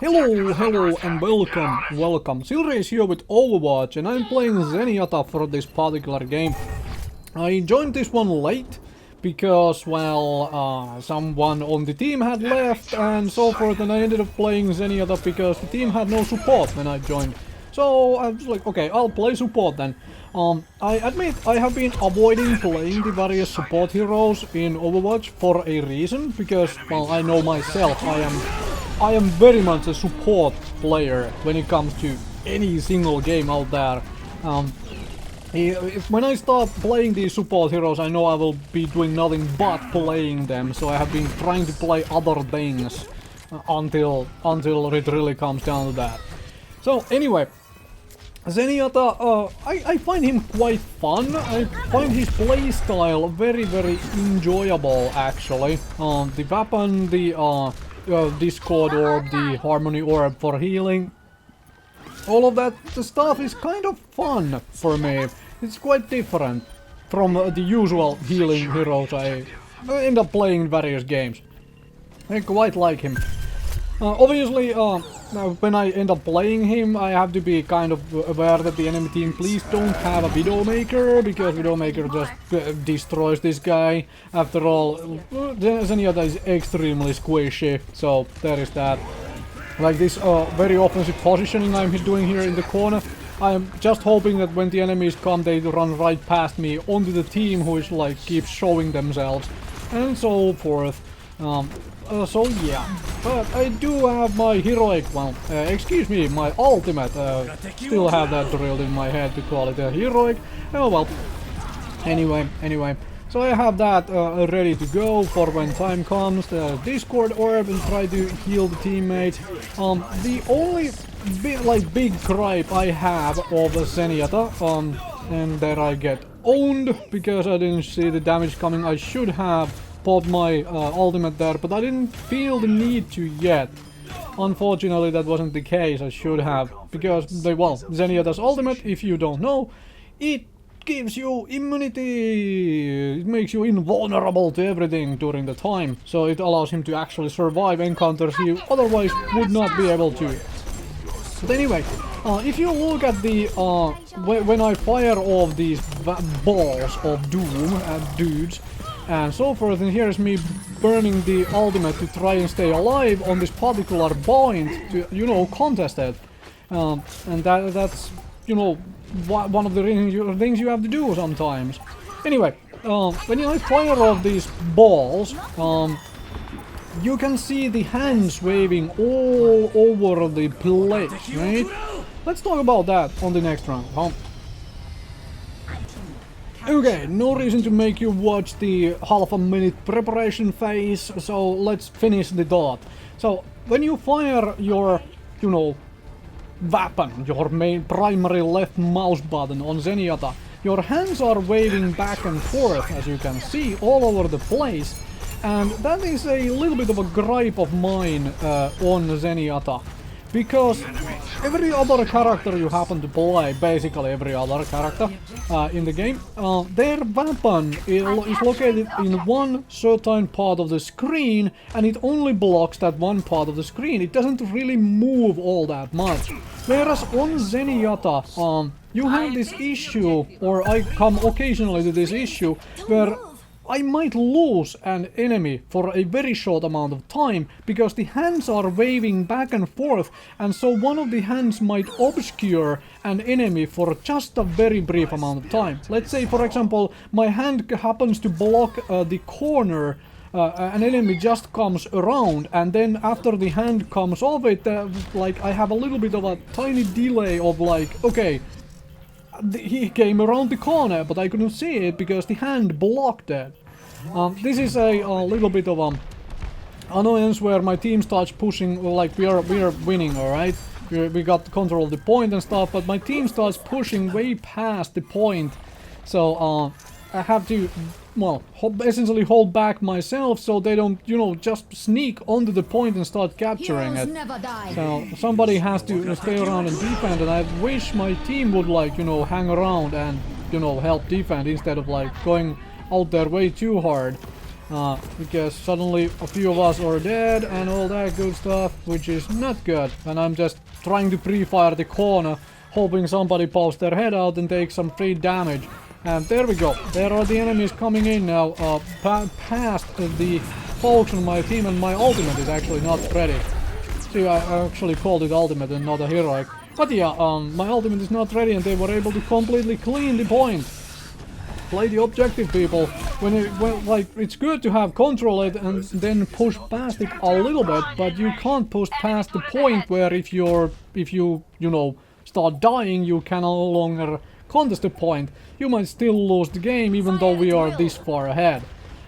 Hello and welcome. Silrace here with Overwatch and I'm playing Zenyatta for this particular game. I joined this one late because, well, someone on the team had left and so forth, and I ended up playing Zenyatta because the team had no support when I joined. So I was like, okay, I'll play support then. I admit I have been avoiding playing the various support heroes in Overwatch for a reason, because, well, I know myself, I am very much a support player when it comes to any single game out there. When I start playing these support heroes, I know I will be doing nothing but playing them, so I have been trying to play other things until it really comes down to that. So anyway, Zenyatta, I find him quite fun. I find his playstyle very enjoyable actually. The weapon, the Discord orb, the Harmony orb for healing, all of that stuff is kind of fun for me. It's quite different from the usual healing heroes I end up playing in various games. I quite like him. Obviously, when I end up playing him, I have to be kind of aware that the enemy team please don't have a Widowmaker, because Widowmaker just destroys this guy. After all, Zenyatta is extremely squishy, so there is that. Like this very offensive positioning I'm doing here in the corner, I'm just hoping that when the enemies come, they run right past me onto the team who is like keeps showing themselves, and so forth. So yeah, but I do have my heroic, well, excuse me, my ultimate, still have that drilled in my head to call it a heroic. Oh well, anyway, so I have that ready to go for when time comes, the Discord orb, and try to heal the teammates. The only big gripe I have of Zenyatta, and that I get owned because I didn't see the damage coming. I should have popped my ultimate there, but I didn't feel the need to yet. Unfortunately, that wasn't the case. I should have, because Zenyatta's ultimate, if you don't know, it gives you immunity. It makes you invulnerable to everything during the time, so it allows him to actually survive encounters he otherwise would not be able to. But anyway, if you look at the when I fire off these balls of doom at dudes and so forth, and here's me burning the ultimate to try and stay alive on this particular point to, you know, contest it. And that's, you know, one of the things you have to do sometimes. Anyway, when I fire off these balls, you can see the hands waving all over the place, right? Let's talk about that on the next round, huh? Okay, no reason to make you watch the half-a-minute preparation phase, so let's finish the thought. So, when you fire your, you know, weapon, your main primary left mouse button on Zenyatta, your hands are waving back and forth, as you can see, all over the place, and that is a little bit of a gripe of mine on Zenyatta. Because every other character you happen to play, basically every other character in the game, their weapon is located in one certain part of the screen, and it only blocks that one part of the screen. It doesn't really move all that much. Whereas on Zenyatta, you have this issue, or I come occasionally to this issue, where I might lose an enemy for a very short amount of time because the hands are waving back and forth, and so one of the hands might obscure an enemy for just a very brief amount of time. Let's say, for example, my hand happens to block the corner, an enemy just comes around, and then after the hand comes off it, like I have a little bit of a tiny delay of like, okay, he came around the corner, but I couldn't see it because the hand blocked it. This is a little bit of annoyance where my team starts pushing, like we are winning, alright? We got control of the point and stuff, but my team starts pushing way past the point. So I have to, well, essentially hold back myself so they don't, you know, just sneak onto the point and start capturing it. So somebody has to stay around and defend, and I wish my team would, like, you know, hang around and, you know, help defend instead of like going out there way too hard. because suddenly a few of us are dead and all that good stuff, which is not good. And I'm just trying to pre-fire the corner, hoping somebody pops their head out and takes some free damage. And there we go. There are the enemies coming in now, past the folks on my team, and my ultimate is actually not ready. See, I actually called it ultimate and not a heroic. But yeah, my ultimate is not ready and they were able to completely clean the point. Play the objective, people. Like, it's good to have control it and then push past it a little bit, but you can't push past the point where if you know, start dying, you can no longer contest the point. You might still lose the game even though we are this far ahead.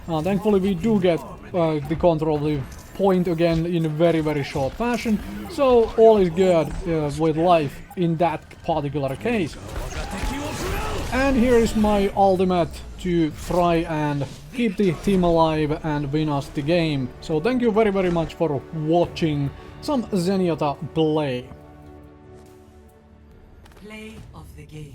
Thankfully we do get the control of the point again in a very short fashion, so all is good with life in that particular case. And here is my ultimate to try and keep the team alive and win us the game. So thank you very much for watching some Zenyatta play. Play of the game.